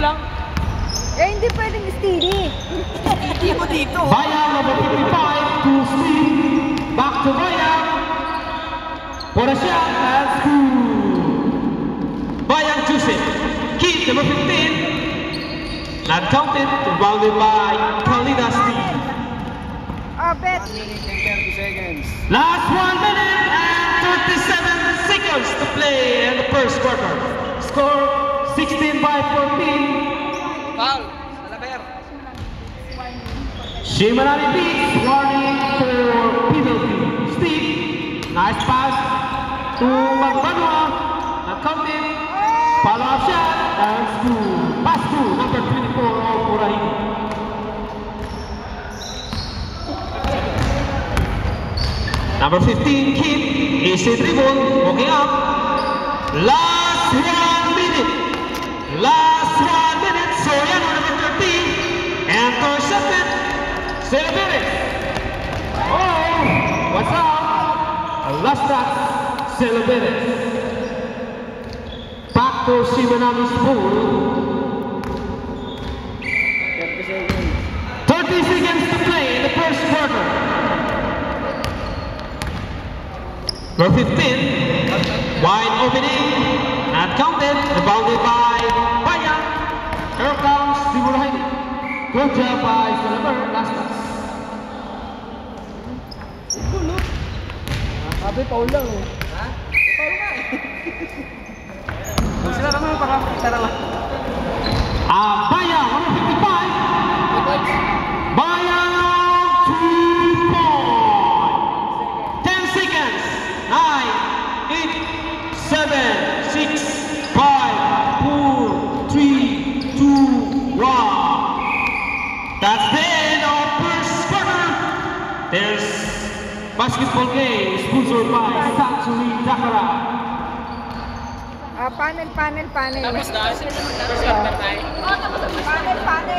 lang. Eh, hindi pwedeng steady. Hindi mo dito. Bayang number 55 to Steve. Back to Bayang. For a shot, that's good. Bayang Joseph. Kid number 15. Not counted. Rebounded by Kalina Steve. Bet. 1 minute and 30 seconds. Last 1 minute and 37 seconds to play in the first quarter. Score 16 by 14. Foul. Salaber. Shimanami beats. Warning for penalty. Steve. Nice pass to Magbanua. Not counted. Follow-up shot. That's good. Pass to number 24 of Purahin. Number 15, Kim, easy dribble, walking up. Last 1 minute. Last 1 minute. Soriano, number 13. And intercepted. Celebrate. Oh, what's up? Last shot. Celebrate. Back to Shimanami's pool. 30 seconds. 30 seconds to play in the first quarter. Number 15, wide opening, not counted, rebounded by Bayang. Here comes Timurahini. Good job by Salaber, last pass. Sabi, Paul lang eh. Ha? Paul nga eh. Sila naman yung pakakita lang. Bayang, number 55. Bayang, 2 points. 10 seconds. 9, 8, 7, 6, 5, 4, 3, 2, 1. That's the end of first quarter. There's basketball game sponsored by Satsui Dakara. Panel. Tapos na. Tapos na tayo. Panel.